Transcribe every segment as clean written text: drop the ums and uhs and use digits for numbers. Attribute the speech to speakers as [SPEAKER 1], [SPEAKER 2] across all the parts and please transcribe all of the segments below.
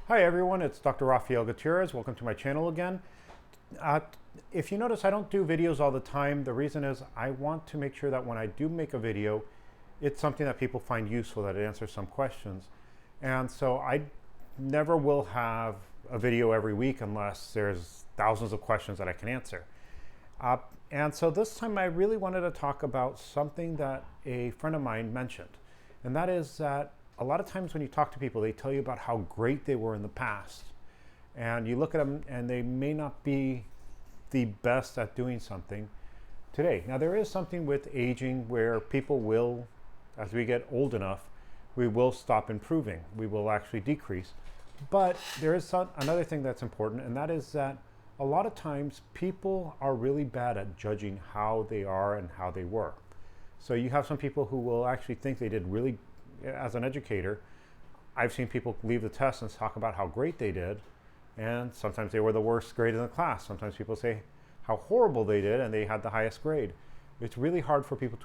[SPEAKER 1] Hi everyone, it's Dr. Rafael Gutierrez. Welcome to my channel again. Uh, if you notice, I don't do videos all the time. The reason is I want to make sure that when I do make a video, it's something that people find useful, that it answers some questions. And so I never will have a video every week unless there's thousands of questions that I can answer. And so this time I really wanted to talk about something that a friend of mine mentioned. And that is that a lot of times when you talk to people, they tell you about how great they were in the past. And you look at them and they may not be the best at doing something today. Now, there is something with aging where people will, as we get old enough, we will stop improving. We will actually decrease. But there is another thing that's important, and that is that a lot of times people are really bad at judging how they are and how they were. So you have some people who will actually think they did really, as an educator, I've seen people leave the test and talk about how great they did, and sometimes they were the worst grade in the class. Sometimes people say how horrible they did and they had the highest grade. It's really hard for people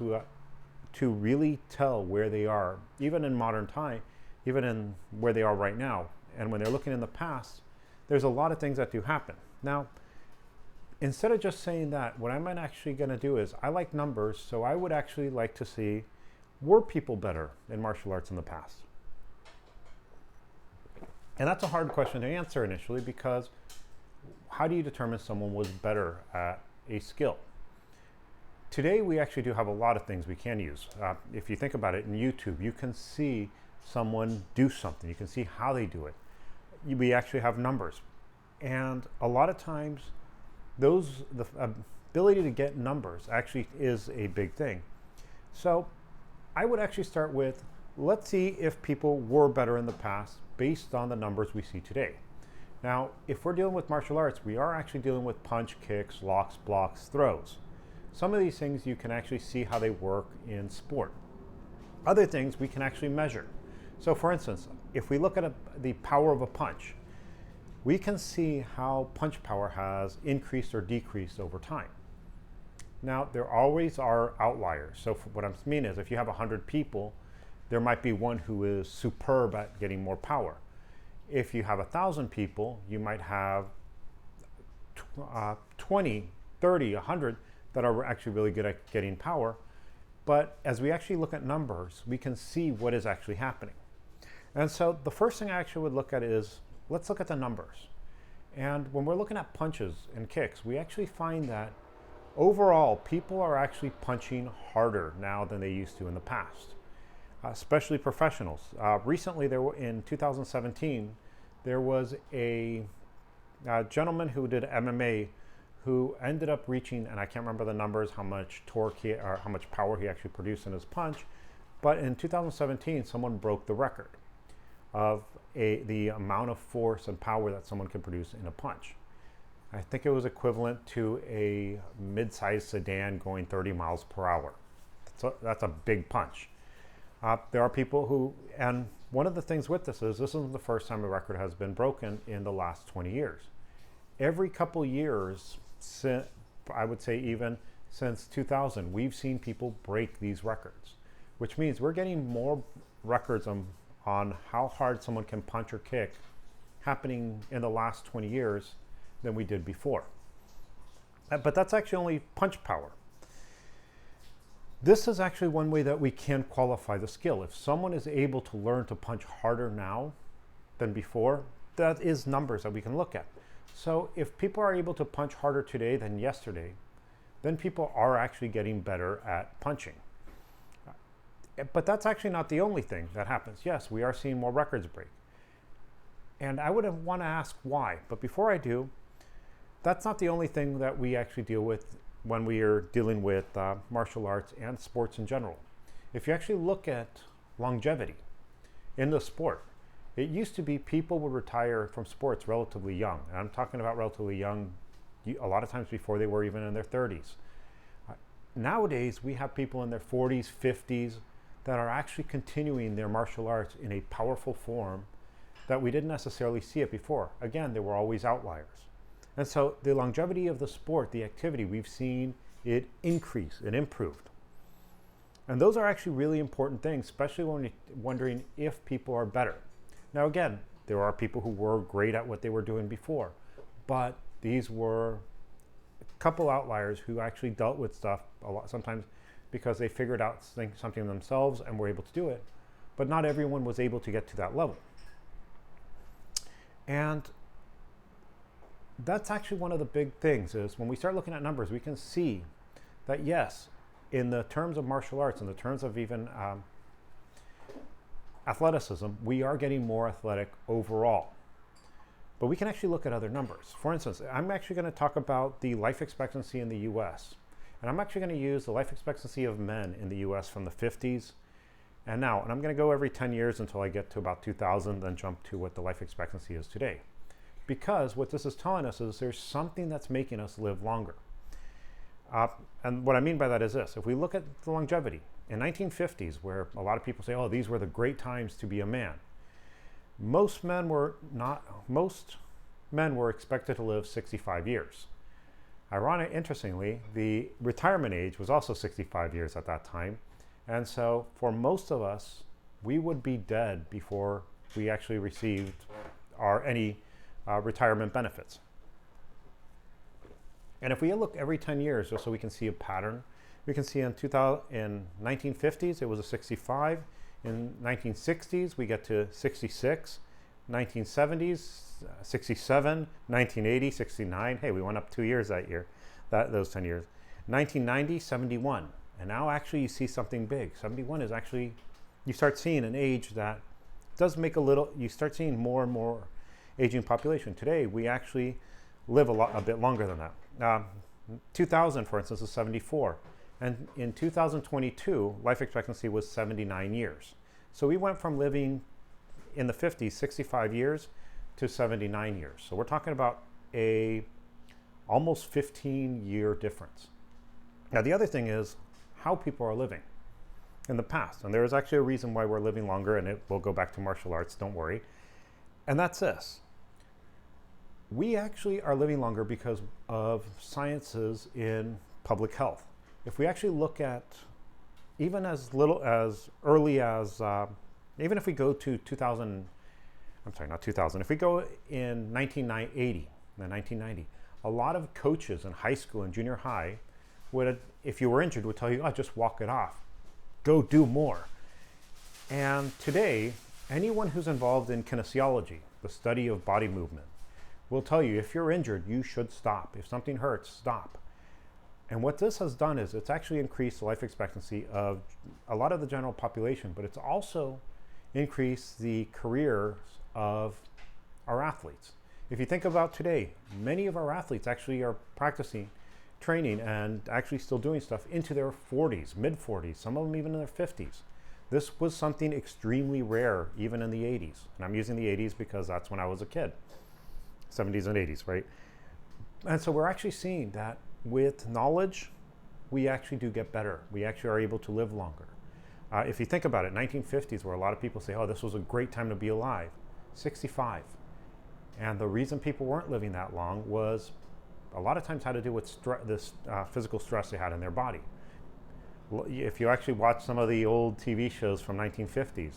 [SPEAKER 1] to really tell where they are, even in modern time, even in where they are right now. And when they're looking in the past, there's a lot of things that do happen. Now, instead of just saying that, what I'm actually going to do is I like numbers, so I would actually like to see, were people better in martial arts in the past? And that's a hard question to answer initially, because how do you determine someone was better at a skill? Today, we actually do have a lot of things we can use. If you think about it, in YouTube, you can see someone do something. You can see how they do it. We actually have numbers. And a lot of times, the ability to get numbers actually is a big thing. So I would actually start with, let's see if people were better in the past based on the numbers we see today. Now, if we're dealing with martial arts, we are actually dealing with punch, kicks, locks, blocks, throws. Some of these things you can actually see how they work in sport. Other things we can actually measure. So for instance, if we look at the power of a punch, we can see how punch power has increased or decreased over time. Now, there always are outliers. So what I mean is, if you have 100 people, there might be one who is superb at getting more power. If you have 1,000 people, you might have 20, 30, 100 that are actually really good at getting power. But as we actually look at numbers, we can see what is actually happening. And so the first thing I actually would look at is, let's look at the numbers. And when we're looking at punches and kicks, we actually find that overall, people are actually punching harder now than they used to in the past, especially professionals. Recently, in 2017, there was a gentleman who did MMA who ended up reaching, and I can't remember the numbers, how much torque or how much power he actually produced in his punch, but in 2017, someone broke the record of the amount of force and power that someone can produce in a punch. I think it was equivalent to a mid-sized sedan going 30 miles per hour. So that's a big punch. There are people who, and one of the things with this isn't the first time a record has been broken in the last 20 years. Every couple years, I would say even since 2000, we've seen people break these records, which means we're getting more records on how hard someone can punch or kick happening in the last 20 years than we did before. But that's actually only punch power. This is actually one way that we can qualify the skill. If someone is able to learn to punch harder now than before, that is numbers that we can look at. So if people are able to punch harder today than yesterday, then people are actually getting better at punching. But that's actually not the only thing that happens. Yes, we are seeing more records break. And I would want to ask why. But before I do, that's not the only thing that we actually deal with when we are dealing with martial arts and sports in general. If you actually look at longevity in the sport, it used to be people would retire from sports relatively young. And I'm talking about relatively young, a lot of times before they were even in their 30s. Nowadays, we have people in their 40s, 50s that are actually continuing their martial arts in a powerful form that we didn't necessarily see it before. Again, there were always outliers. And so the longevity of the sport, the activity, we've seen it increase, it improved. And those are actually really important things, especially when you're wondering if people are better. Now again, There are people who were great at what they were doing before. But these were a couple outliers who actually dealt with stuff a lot, sometimes because they figured out something themselves and were able to do it. But not everyone was able to get to that level. And that's actually one of the big things is when we start looking at numbers, we can see that yes, in the terms of martial arts, in the terms of even athleticism, we are getting more athletic overall. But we can actually look at other numbers. For instance, I'm actually going to talk about the life expectancy in the US. And I'm actually going to use the life expectancy of men in the US from the 50s and now. And I'm going to go every 10 years until I get to about 2000, then jump to what the life expectancy is today. Because what this is telling us is there's something that's making us live longer. And what I mean by that is this. If we look at the longevity, in 1950s, where a lot of people say, oh, these were the great times to be a man. Most men were expected to live 65 years. Interestingly, the retirement age was also 65 years at that time. And so for most of us, we would be dead before we actually received any retirement benefits. And if we look every 10 years, just so we can see a pattern, we can see in 1950s, it was a 65. In 1960s, we get to 66. 1970s, 67. 1980, 69. Hey, we went up 2 years that year, those 10 years. 1990, 71. And now actually you see something big. 71 is actually, you start seeing an age that does make you start seeing more and more aging population. Today, we actually live a bit longer than that. 2000, for instance, is 74. And in 2022, life expectancy was 79 years. So we went from living in the 50s, 65 years, to 79 years. So we're talking about a almost 15-year difference. Now, the other thing is how people are living in the past. And there is actually a reason why we're living longer, and it will go back to martial arts, don't worry. And that's this. We actually are living longer because of sciences in public health. If we actually look at even as early as, even if we go to 2000, I'm sorry, not 2000, if we go in 1990, a lot of coaches in high school and junior high would, if you were injured, would tell you, oh, just walk it off, go do more. And today, anyone who's involved in kinesiology, the study of body movement, will tell you if you're injured, you should stop. If something hurts, stop. And what this has done is it's actually increased the life expectancy of a lot of the general population, but it's also increased the careers of our athletes. If you think about today, many of our athletes actually are practicing, training, and actually still doing stuff into their 40s, mid-40s, some of them even in their 50s. This was something extremely rare even in the 80s. And I'm using the 80s because that's when I was a kid. 70s and 80s, right? And so we're actually seeing that with knowledge, we actually do get better. We actually are able to live longer. If you think about it, 1950s, where a lot of people say, oh, this was a great time to be alive, 65. And the reason people weren't living that long was a lot of times had to do with this physical stress they had in their body. If you actually watch some of the old TV shows from 1950s,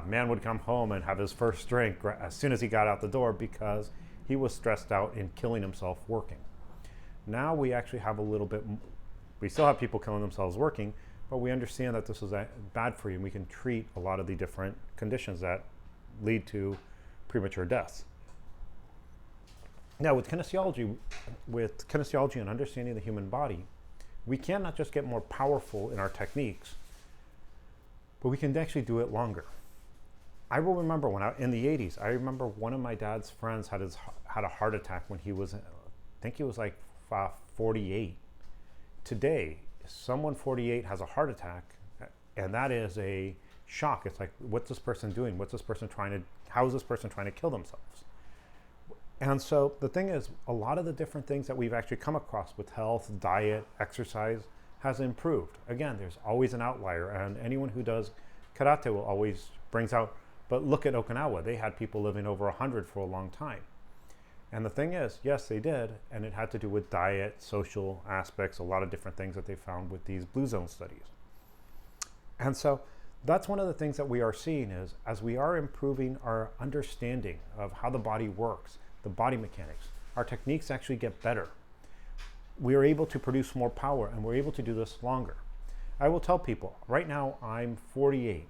[SPEAKER 1] man would come home and have his first drink as soon as he got out the door because he was stressed out and killing himself working. Now we actually have a little bit, we still have people killing themselves working, but we understand that this is bad for you, and we can treat a lot of the different conditions that lead to premature deaths. Now with kinesiology and understanding the human body, we can not just get more powerful in our techniques, but we can actually do it longer. I will remember in the 80s, I remember one of my dad's friends had a heart attack when he was, I think he was like 48. Today, someone 48 has a heart attack, and that is a shock. It's like, what's this person doing? How is this person trying to kill themselves? And so the thing is, a lot of the different things that we've actually come across with health, diet, exercise has improved. Again, there's always an outlier, and anyone who does karate will always brings out, but look at Okinawa. They had people living over 100 for a long time. And the thing is, yes, they did, and it had to do with diet, social aspects, a lot of different things that they found with these blue zone studies. And so That's one of the things that we are seeing is as we are improving our understanding of how the body works, the body mechanics, our techniques actually get better. We are able to produce more power, and we're able to do this longer. I will tell people, right now I'm 48,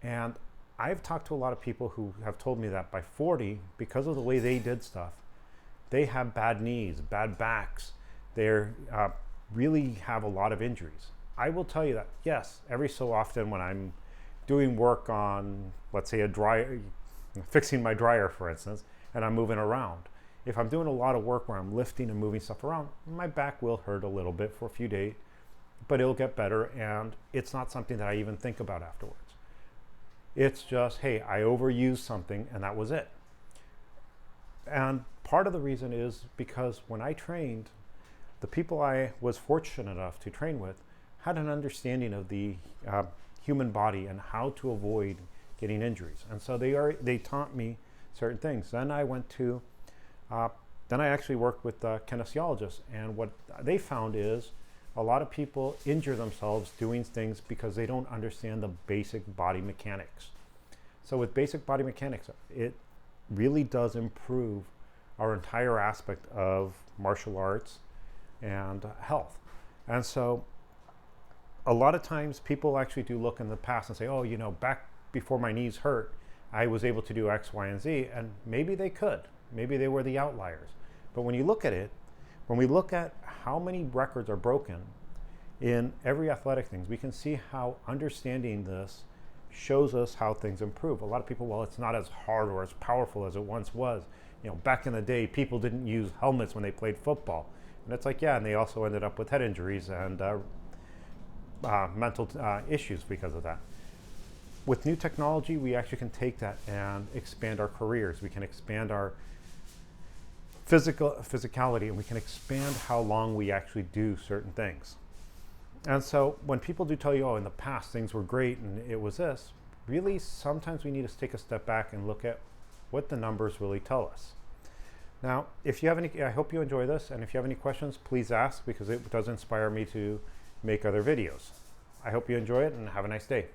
[SPEAKER 1] and I've talked to a lot of people who have told me that by 40, because of the way they did stuff, they have bad knees, bad backs, they really have a lot of injuries. I will tell you that, yes, every so often when I'm doing work on, let's say, fixing my dryer, for instance, and I'm moving around, if I'm doing a lot of work where I'm lifting and moving stuff around, my back will hurt a little bit for a few days, but it'll get better, and it's not something that I even think about afterwards. It's just, hey, I overused something, and that was it. And part of the reason is because when I trained, the people I was fortunate enough to train with had an understanding of the human body and how to avoid getting injuries. And so they taught me certain things. Then I actually worked with kinesiologists, and what they found is a lot of people injure themselves doing things because they don't understand the basic body mechanics. So with basic body mechanics, it really does improve our entire aspect of martial arts and health. And so a lot of times people actually do look in the past and say, oh, back before my knees hurt, I was able to do X, Y, and Z. And maybe they could. Maybe they were the outliers. But when you look at it, when we look at how many records are broken in every athletic thing, we can see how understanding this shows us how things improve. A lot of people, well, it's not as hard or as powerful as it once was. Back in the day, people didn't use helmets when they played football. And it's like, yeah, and they also ended up with head injuries and mental issues because of that. With new technology, we actually can take that and expand our careers. We can expand our physicality, and we can expand how long we actually do certain things. And so when people do tell you, oh, in the past things were great and it was this, really sometimes we need to take a step back and look at what the numbers really tell us. Now, if you have any, I hope you enjoy this, and if you have any questions, please ask, because it does inspire me to make other videos. I hope you enjoy it, and have a nice day.